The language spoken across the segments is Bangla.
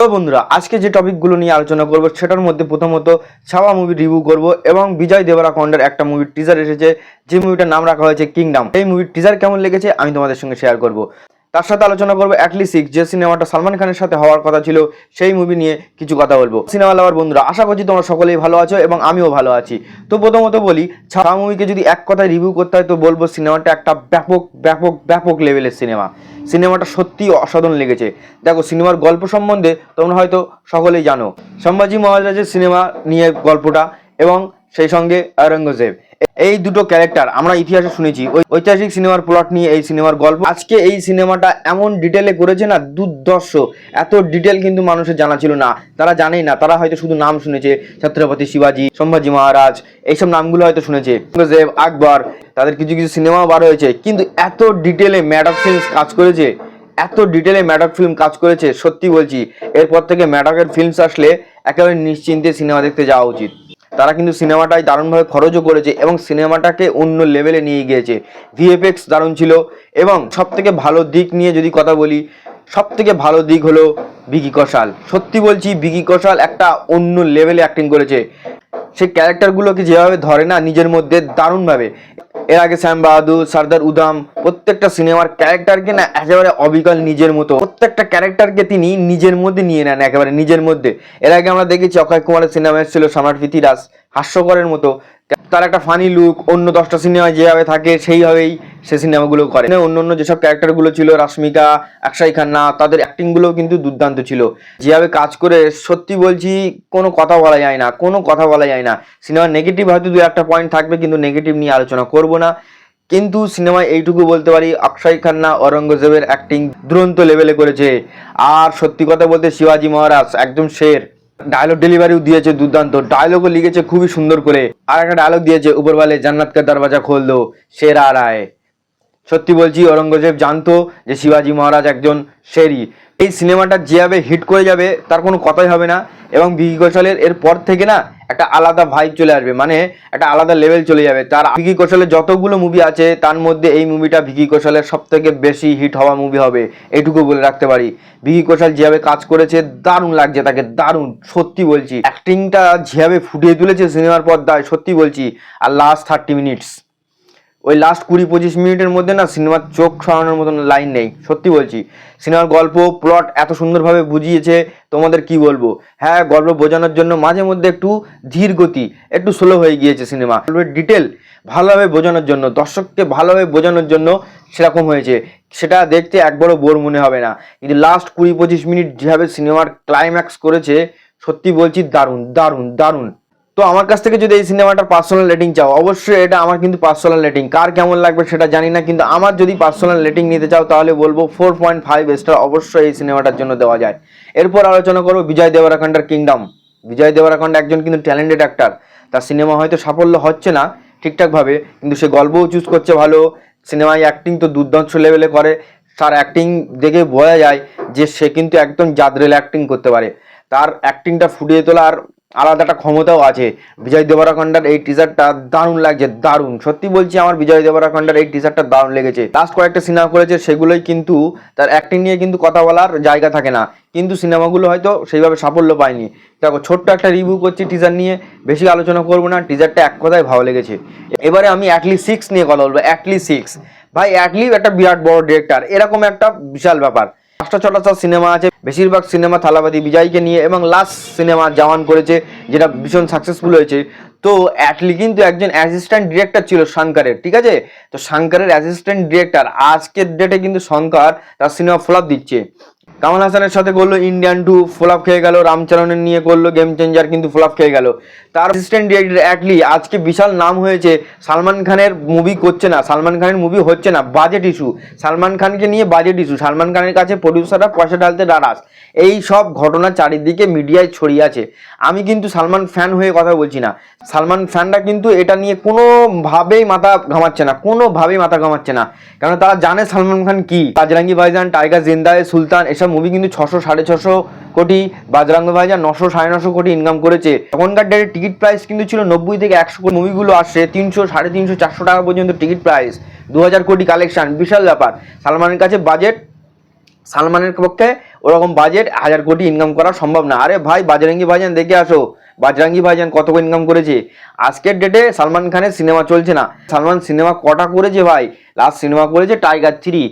তো বন্ধুরা আজকে যে টপিকগুলো নিয়ে আলোচনা করব সেটার মধ্যে প্রথমত ছাওয়া মুভি রিভিউ করব এবং বিজয় দেবরাকোন্ডার একটা মুভির টিজার এসেছে, যে মুভিটার নাম রাখা হয়েছে কিংডম। এই মুভির টিজার কেমন লেগেছে আমি তোমাদের সঙ্গে শেয়ার করব। তার সাথে আলোচনা করবো অ্যাটলি সিক্স, যে সিনেমাটা সালমান খানের সাথে হওয়ার কথা ছিল, সেই মুভি নিয়ে কিছু কথা বলবো। সিনেমা লাভার বন্ধুরা, আশা করছি তোমরা সকলেই ভালো আছো এবং আমিও ভালো আছি। তো প্রথমত বলি, ছাওয়া মুভিকে যদি এক কথায় রিভিউ করতে হয় তো বলবো সিনেমাটা একটা ব্যাপক ব্যাপক ব্যাপক লেভেলের সিনেমা। সিনেমাটা সত্যি অসাধারণ লেগেছে। দেখো, সিনেমার গল্প সম্বন্ধে তোমরা হয়তো সকলেই জানো, সম্ভাজি মহারাজের সিনেমা নিয়ে গল্পটা, এবং সেই সঙ্গে আওরঙ্গজেব, এই দুটো ক্যারেক্টার আমরা ইতিহাসে শুনেছি। ঐতিহাসিক সিনেমার প্লট নিয়ে এই সিনেমার গল্প। আজকে এই সিনেমাটা এমন ডিটেলে করেছে না, দুর্ধর্ষ। এত ডিটেল কিন্তু মানুষের জানা ছিল না, তারা জানেই না, তারা হয়তো শুধু নাম শুনেছে, ছত্রপতি শিবাজি, সম্ভাজি মহারাজ, এইসব নামগুলো হয়তো শুনেছে, আওরঙ্গজেব, আকবর, তাদের কিছু কিছু সিনেমাও বার হয়েছে। কিন্তু এত ডিটেলে ম্যাডক ফিল্মস কাজ করেছে, এত ডিটেলে ম্যাডক ফিল্ম কাজ করেছে, সত্যি বলছি এরপর থেকে ম্যাডকের ফিল্মস আসলে একেবারে নিশ্চিন্তে সিনেমা দেখতে যাওয়া উচিত। তারা কিন্তু সিনেমাটায় দারুণভাবে খরচও করেছে এবং সিনেমাটাকে অন্য লেভেলে নিয়ে গিয়েছে। ভিএফএক্স দারুণ ছিল, এবং সব থেকে ভালো দিক নিয়ে যদি কথা বলি, সব থেকে ভালো দিক হলো ভিকি কৌশল। সত্যি বলছি, ভিকি কৌশল একটা অন্য লেভেলে অ্যাক্টিং করেছে। সেই ক্যারেক্টারগুলোকে যেভাবে ধরে না নিজের মধ্যে দারুণভাবে। এর আগে শ্যাম বাহাদুর, সর্দার উধাম, প্রত্যেকটা সিনেমার ক্যারেক্টারকে না একেবারে অবিকল নিজের মতো, প্রত্যেকটা ক্যারেক্টারকে তিনি নিজের মধ্যে নিয়ে নেন, একেবারে নিজের মধ্যে। এর আগে আমরা দেখেছি অক্ষয় কুমারের সিনেমা এসেছিল সম্রাট পৃথ্বীরাজ, হাস্যকরের মতো, তার একটা ফানি লুক অন্য 10টা সিনেমায় যেভাবে থাকে সেইভাবেই সে সিনেমাগুলো করে। অন্য অন্য যেসব ক্যারেক্টারগুলো ছিল, রাশ্মিকা, অক্ষয় খান্না, তাদের অ্যাক্টিংগুলোও কিন্তু দুর্দান্ত ছিল। যেভাবে কাজ করে সত্যি বলছি কোনো কথা বলা যায় না, কোনো কথা বলা যায় না। সিনেমার নেগেটিভ হয়তো দু একটা পয়েন্ট থাকবে, কিন্তু নেগেটিভ নিয়ে আলোচনা করব না। কিন্তু সিনেমায় এইটুকু বলতে পারি, অক্ষয় খান্না অরঙ্গজেবের অ্যাক্টিং দুরন্ত লেভেলে করেছে। আর সত্যি কথা বলতে শিবাজি মহারাজ একদম শের। ডায়লগ ডেলিভারিও দিয়েছে দুর্দান্ত, ডায়লগও লিখেছে খুবই সুন্দর করে। আর একটা ডায়লগ দিয়েছে, উপর वाले জান্নাত কা দরওয়াজা খোল দো, শের আ রা হ্যায়। সত্যি বলছি অরঙ্গজেব জানতো যে শিবাজি মহারাজ একজন শেরই। এই সিনেমাটা যেভাবে হিট করে যাবে তার কোনো কথাই হবে না, এবং ভিকি কৌশলের এরপর থেকে না একটা আলাদা ভাইব চলে আসবে, মানে একটা আলাদা লেভেল চলে যাবে। তার ভিকি কৌশলের যতগুলো মুভি আছে তার মধ্যে এই মুভিটা ভিকি কৌশলের সব থেকে বেশি হিট হওয়া মুভি হবে, এইটুকু বলে রাখতে পারি। ভিকি কৌশল যেভাবে কাজ করেছে দারুণ লাগছে তাকে, দারুণ। সত্যি বলছি অ্যাক্টিংটা যেভাবে ফুটিয়ে তুলেছে সিনেমার পর্দায়, সত্যি বলছি। আর লাস্ট 30 মিনিটস, ওই লাস্ট 20-25 মিনিটের মধ্যে না সিনেমার চোখ সরানোর মতন লাইন নেই, সত্যি বলছি। সিনেমার গল্প প্লট এত সুন্দরভাবে বুঝিয়েছে, তোমাদের কি বলবো। হ্যাঁ, গল্প বোঝানোর জন্য মাঝে মধ্যে একটু ধীর গতি, একটু স্লো হয়ে গিয়েছে সিনেমা। ডিটেল ভালোভাবে বোঝানোর জন্য, দর্শককে ভালোভাবে বোঝানোর জন্য সেরকম হয়েছে, সেটা দেখতে একবারও বোর মনে হবে না। কিন্তু লাস্ট 20-25 মিনিট যেভাবে সিনেমার ক্লাইম্যাক্স করেছে, সত্যি বলছি দারুণ দারুণ দারুণ। তো আমার কাছ থেকে যদি এই সিনেমাটার পার্সোনাল রেটিং চাও, অবশ্যই এটা আমার কিন্তু পার্সোনাল রেটিং, কার কেমন লাগবে সেটা জানি না, কিন্তু আমার যদি পার্সোনাল রেটিং নিতে চাও তাহলে বলবো 4.5 স্টার অবশ্যই এই সিনেমাটার জন্য দেওয়া যায়। এরপর আলোচনা করবো বিজয় দেবরাকোন্ডার কিংডম। বিজয় দেবরাকোন্ডা একজন কিন্তু ট্যালেন্টেড অ্যাক্টার। তার সিনেমা হয়তো সাফল্য হচ্ছে না ঠিকঠাকভাবে, কিন্তু সে গল্পও চুজ করছে ভালো, সিনেমায় অ্যাক্টিং তো দুর্দান্ত লেভেলে করে। তার অ্যাক্টিং দেখে বোঝা যায় যে সে কিন্তু একদম জাদরেল অ্যাক্টিং করতে পারে। তার অ্যাক্টিংটা ফুটিয়ে তোলার আলাদা একটা ক্ষমতাও আছে। বিজয় দেবরাকোন্ডার এই টিজারটা দারুণ লাগছে, দারুণ। সত্যি বলছি আমার বিজয় দেবরাকোন্ডার এই টিজারটা দারুণ লেগেছে। লাস্ট কয়েকটা সিনেমা করেছে সেগুলোই কিন্তু তার অ্যাক্টিং নিয়ে কিন্তু কথা বলার জায়গা থাকে না, কিন্তু সিনেমাগুলো হয়তো সেইভাবে সাফল্য পায়নি। দেখো, ছোট্ট একটা রিভিউ করছি টিজার নিয়ে, বেশি আলোচনা করবো না। টিজারটা এক কথায় ভালো লেগেছে। এবারে আমি অ্যাটলি সিক্স নিয়ে কথা বলবো। অ্যাটলি সিক্স, ভাই অ্যাটলি একটা বিরাট বড় ডিরেক্টর, এরকম একটা বিশাল ব্যাপার। 5টা-6টা সিনেমা আছে, বেশিরভাগ সিনেমা থালাবাদী বিজয়কে নিয়ে, এবং লাস্ট সিনেমা জওয়ান করেছে যেটা ভীষণ সাকসেসফুল হয়েছে। তো অ্যাটলি কিন্তু একজন অ্যাসিস্ট্যান্ট ডিরেক্টর ছিল শঙ্করের, ঠিক আছে? তো শঙ্করের অ্যাসিস্ট্যান্ট ডিরেক্টর আজকের ডেটে কিন্তু শঙ্কর তার সিনেমা ফ্লপ দিচ্ছে। কামাল হাসানের সাথে করলো ইন্ডিয়ান 2, ফ্লপ খেয়ে গেল। রামচরণের নিয়ে করলো গেম চেঞ্জার, কিন্তু ফ্লপ খেয়ে গেল। তার অ্যাসিস্ট্যান্ট ডিরেক্টর অ্যাটলি আজকে বিশাল নাম হয়েছে। সালমান খানের মুভি করছে না, সালমান খানের মুভি হচ্ছে না, বাজেট ইস্যু। সালমান খানকে নিয়ে বাজেট ইস্যু, সালমান খানের কাছে প্রডিউসাররা পয়সা ঢালতে নারাজ। এই সব ঘটনা চারিদিকে মিডিয়ায় ছড়িয়ে আছে। আমি কিন্তু সালমান ফ্যান হয়ে কথা বলছি না, সালমান ফ্যানরা কিন্তু এটা নিয়ে কোনোভাবেই মাথা ঘামাচ্ছে না, কোনোভাবেই মাথা ঘামাচ্ছে না, কারণ তারা জানে সালমান খান কি। বাজরাঙ্গি ভাইজান, টাইগার জিন্দা হ্যায়, সুলতান, এসব মুভি কিন্তু 600-650 কোটি, বাজরাঙ্গি ভাইজান 900-950 কোটি ইনকাম করেছে। তখনকার ডেটে টিকিট প্রাইস কিন্তু ছিল 90 থেকে 100 কোটি। মুভিগুলো আসছে 300, 350, 400 টাকা পর্যন্ত টিকিট প্রাইস, 2000 কোটি কালেকশন, বিশাল ব্যাপার। সালমানের কাছে বাজেট, সালমানের পক্ষে ওরকম বাজেট 1000 কোটি ইনকাম করা সম্ভব না। আরে ভাই বাজরঙ্গি ভাইজান দেখে আসো, বাজরঙ্গি ভাইজান কত ইনকাম করেছে। আজকের ডেটে সালমান খানের সিনেমা চলছে না। সালমান সিনেমা কটা করেছে ভাই? লাস্ট সিনেমা করেছে টাইগার 3,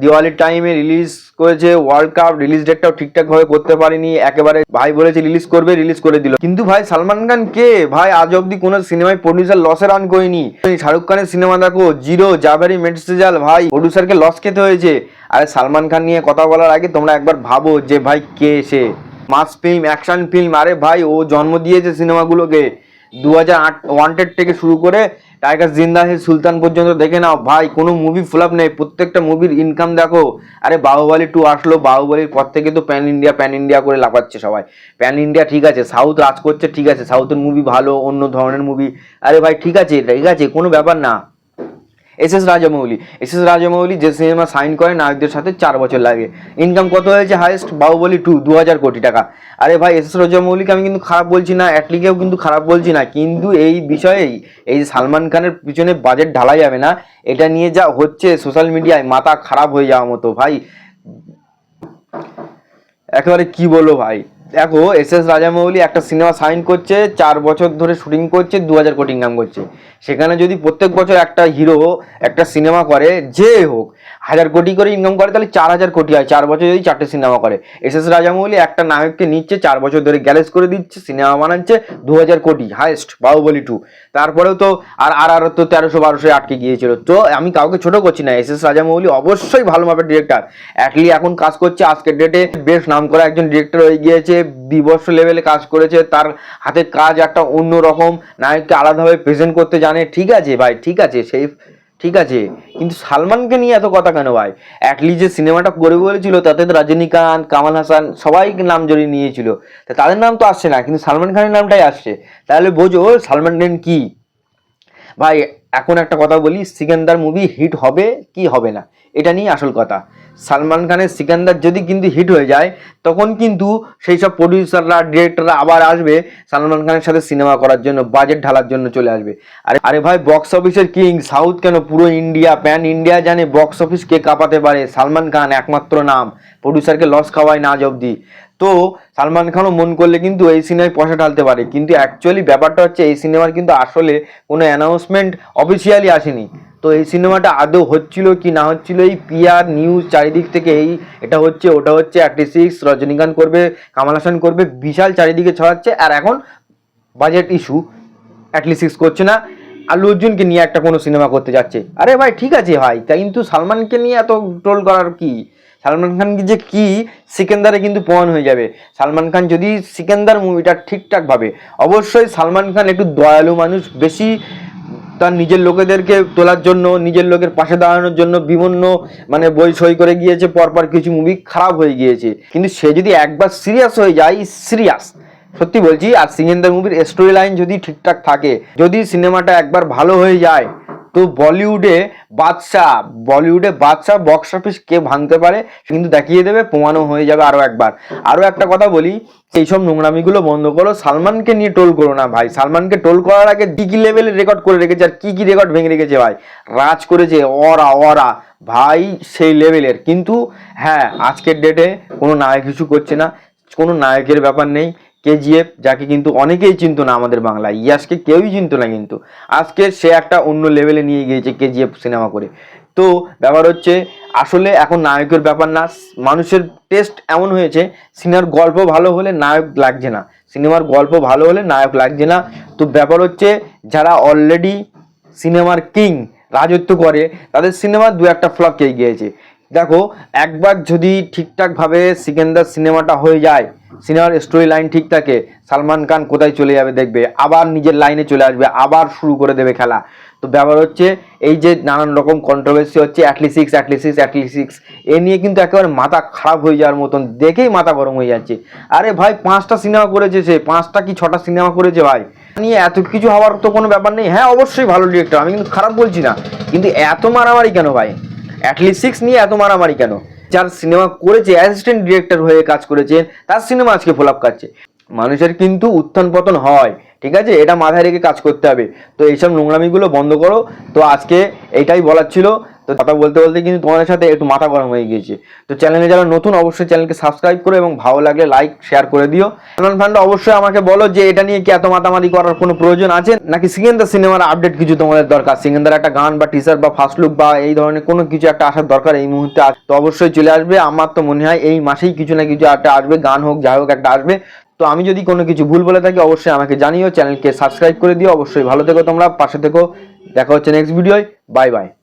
দিওয়ালির টাইমে রিলিজ করেছে। ওয়ার্ল্ড কাপ রিলিজ ডেটটাও ঠিকঠাক ভাবে করতে পারেনি, একেবারে ভাই বলেছে রিলিজ করবে, রিলিজ করে দিল। কিন্তু ভাই সালমান খান কে ভাই আজ অব্দি কোনো সিনেমায় প্রডিউসার লসে রান করেনি। শাহরুখ খানের সিনেমা দেখো, জিরো, জাভেরি, মেটসেজাল, ভাই প্রডিউসারকে লস খেতে হয়েছে। আরে সালমান খান নিয়ে কথা বলার আগে তোমরা একবার ভাবো যে ভাই কে সে, মাস ফিল্ম, অ্যাকশন ফিল্ম। আরে ভাই ও জন্ম দিয়েছে সিনেমাগুলোকে। 2008 ওয়ান্টেড থেকে শুরু করে টাইগার জিন্দা হে সুলতান পর্যন্ত দেখে নাও ভাই, কোনো মুভি ফ্লপ নেই, প্রত্যেকটা মুভির ইনকাম দেখো। আরে বাহুবলী 2 আসলো, বাহুবলীর পর থেকে তো প্যান ইন্ডিয়া করে লাফাচ্ছে সবাই। প্যান ইন্ডিয়া ঠিক আছে, সাউথ রাজ করছে ঠিক আছে, সাউথের মুভি ভালো, অন্য ধরনের মুভি। আরে ভাই ঠিক আছে কোনো ব্যাপার না। এস এস রাজামৌলি যে সিনেমা সাইন করে নায়কদের সাথে 4 বছর লাগে। ইনকাম কত হয়েছে হাইয়েস্ট? বাহুবলী 2 2000 কোটি টাকা। আরে ভাই এস এস রাজামৌলিকে আমি কিন্তু খারাপ বলছি না, অ্যাটলিকেও কিন্তু খারাপ বলছি না, কিন্তু এই বিষয়েই এই যে সালমান খানের পিছনে বাজেট ঢালা যাবে না, এটা নিয়ে যা হচ্ছে সোশ্যাল মিডিয়ায় মাথা খারাপ হয়ে যাওয়ার মতো ভাই। একেবারে কি বলবো ভাই, দেখো এস এস রাজামৌলি একটা সিনেমা সাইন করছে, 4 বছর ধরে শুটিং করছে, 2000 কোটি ইনকাম করছে। সেখানে যদি প্রত্যেক বছর একটা হিরো একটা সিনেমা করে, যে হোক 1000 কোটি করে ইনকাম করে, তাহলে 4000 কোটি হয় 4 বছর যদি 4টে সিনেমা করে। এস এস রাজামৌলি একটা নায়ককে নিচ্ছে, 4 বছর ধরে গ্যারেজ করে দিচ্ছে, সিনেমা বানাচ্ছে, 2000 কোটি হাইয়েস্ট বাহুবলী 2। তারপরেও তো আর তো 1300-1200 আটকে গিয়েছিল। তো আমি কাউকে ছোট করছি না, এস এস রাজামৌলি অবশ্যই ভালো মাপের ডিরেক্টর, অ্যাটলি এখন কাজ করছে, আজকের ডেটে বেশ নাম করা একজন ডিরেক্টর হয়ে গিয়েছে, বিবর্ষ লেভেলে কাজ করেছে, তার হাতের কাজ একটা অন্য রকম, নায়ককে আলাদাভাবে প্রেজেন্ট করতে জানে। ঠিক আছে ভাই, ঠিক আছে সেই ঠিক আছে, কিন্তু সালমানকে নিয়ে এত কথা কেন ভাই? অ্যাটলিস্ট যে সিনেমাটা করে বলেছিল তাতে তো রজনীকান্ত, কামাল হাসান সবাই নাম জড়িয়ে নিয়েছিল, তা তাদের নাম তো আসছে না, কিন্তু সালমান খানের নামটাই আসছে। তাহলে বোঝো সালমান খান কি ভাই। এখন একটা কথা বলি, সিকান্দার মুভি হিট হবে কি হবে না, এটা নিয়ে আসল কথা। সালমান খানের সিকান্দার যদি কিন্তু হিট হয়ে যায়, তখন কিন্তু সেই সব প্রডিউসাররা ডিরেক্টররা আবার আসবে সালমান খানের সাথে সিনেমা করার জন্য, বাজেট ঢালার জন্য চলে আসবে। আরে ভাই বক্স অফিসের কিং, সাউথ কেন পুরো ইন্ডিয়া, প্যান ইন্ডিয়া জানে বক্স অফিস কে কাঁপাতে পারে, সালমান খান একমাত্র নাম, প্রডিউসারকে লস খাওয়ায় না আজ অব্দি। তো সালমান খানও মন করলে কিন্তু এই সিনেমায় পয়সা ঢালতে পারে, কিন্তু অ্যাকচুয়ালি ব্যাপারটা হচ্ছে এই সিনেমার কিন্তু আসলে কোনো অ্যানাউন্সমেন্ট অফিসিয়ালি আসেনি। তো এই সিনেমাটা আদৌ হচ্ছিল কি না হচ্ছিল, এই পিআর নিউজ চারিদিক থেকে এই এটা হচ্ছে ওটা হচ্ছে, 86 রজনীকান্ত করবে, কামাল হাসান করবে, বিশাল চারিদিকে ছড়াচ্ছে। আর এখন বাজেট ইস্যু, 86 করছে না, আল্লু অর্জুনকে নিয়ে একটা কোনো সিনেমা করতে যাচ্ছে। আরে ভাই ঠিক আছে ভাই, তাই কিন্তু সালমানকে নিয়ে এত ট্রোল করার কি? সালমান খান যে কি সিকান্দারে কিন্তু প্রমাণ হয়ে যাবে। সালমান খান যদি সিকান্দার মুভিটা ঠিকঠাক ভাবে, অবশ্যই সালমান খান একটু দয়ালু মানুষ, বেশি তার নিজের লোকেদেরকে তোলার জন্য, নিজের লোকের পাশে দাঁড়ানোর জন্য বিভিন্ন মানে বই সই করে গিয়েছে, পরপর কিছু মুভি খারাপ হয়ে গিয়েছে। কিন্তু সে যদি একবার সিরিয়াস হয়ে যায়, সিরিয়াস সত্যি বলছি, আর সিকান্দার মুভির স্টোরি লাইন যদি ঠিকঠাক থাকে, যদি সিনেমাটা একবার ভালো হয়ে যায়, তো বলিউডে বাদশা বক্স অফিস কে ভাঙতে পারে কিন্তু দেখিয়ে দেবে, প্রমাণও হয়ে যাবে। আরো একটা কথা বলি, এইসব নোংরামিগুলো বন্ধ করো, সালমানকে নিয়ে টোল করো না ভাই। সালমানকে টোল করার আগে কি লেভেলের রেকর্ড করে রেখেছে, আর কি রেকর্ড ভেঙে রেখেছে ভাই। রাজ করেছে ওরা ভাই সেই লেভেলের। কিন্তু হ্যাঁ, আজকের ডেটে কোনো নায়ক ইস্যু করছে না, কোনো নায়কের ব্যাপার নেই। কেজিএফ যাকে কিন্তু অনেকেই চিনতো না আমাদের বাংলায়, ইয়াসকে কেউই চিনতো না, কিন্তু আজকে সে একটা অন্য লেভেলে নিয়ে গিয়েছে কেজিএফ সিনেমা করে। তো ব্যাপার হচ্ছে আসলে এখন নায়কের ব্যাপার না, মানুষের টেস্ট এমন হয়েছে, সিনেমার গল্প ভালো হলে নায়ক লাগছে না, সিনেমার গল্প ভালো হলে নায়ক লাগছে না। তো ব্যাপার হচ্ছে যারা অলরেডি সিনেমার কিং রাজত্ব করে, তাদের সিনেমা দু একটা ফ্লপ খেয়ে গিয়েছে। দেখো একবার যদি ঠিকঠাকভাবে সিকান্দার সিনেমাটা হয়ে যায়, সিনেমার স্টোরি লাইন ঠিক থাকে, সালমান খান কোথায় চলে যাবে দেখবে, আবার নিজের লাইনে চলে আসবে, আবার শুরু করে দেবে খেলা। তো ব্যাপার হচ্ছে এই যে নানান রকম কন্ট্রোভার্সি হচ্ছে, 86 এ নিয়ে কিন্তু একেবারে মাথা খারাপ হয়ে যাওয়ার মতন, দেখেই মাথা গরম হয়ে যাচ্ছে। আরে ভাই 5টা সিনেমা করেছে সে, 5টা কি 6টা সিনেমা করেছে ভাই, নিয়ে এত কিছু হওয়ার তো কোনো ব্যাপার নেই। হ্যাঁ অবশ্যই ভালো ডিরেক্টর, আমি কিন্তু খারাপ বলছি না, কিন্তু এত মারামারি কেন ভাই? 86 নিয়ে এত মারামারি কেন? যার সিনেমা করেছে, অ্যাসিস্ট্যান্ট ডিরেক্টর হয়ে কাজ করেছেন, তার সিনেমা আজকে ফ্লপ খাচ্ছে। মানুষের কিন্তু উত্থান পতন হয়, ঠিক আছে, এটা মাথায় রেখে কাজ করতে হবে। তো এইসব নোংরামিগুলো বন্ধ করো। তো আজকে এটাই বলার ছিল। তো কথা বলতে বলতে কিন্তু তোমাদের সাথে একটু মাথা গরম হয়ে গিয়েছে। তো চ্যানেলে যারা নতুন অবশ্যই চ্যানেলকে সাবস্ক্রাইব করো এবং ভালো লাগলে লাইক শেয়ার করে দিও। সালমান খানটা অবশ্যই আমাকে বলো যে এটা নিয়ে কি এত মাতামাতি করার কোনো প্রয়োজন আছে, নাকি সিকেন্দার সিনেমার আপডেট কিছু তোমাদের দরকার, সিকেন্দার একটা গান বা টিজার বা ফার্স্ট লুক বা এই ধরনের কোনো কিছু একটা আসার দরকার এই মুহূর্তে। তো অবশ্যই চলে আসবে, আমার তো মনে হয় এই মাসেই কিছু না কিছু একটা আসবে, গান হোক যাই হোক একটা আসবে। তো আমি যদি কোনো কিছু ভুল বলে থাকি অবশ্যই আমাকে জানিও, চ্যানেলকে সাবস্ক্রাইব করে দিও। অবশ্যই ভালো থেকো, তোমরা পাশে থেকো। দেখা হচ্ছে নেক্সট ভিডিওয়। Bye bye.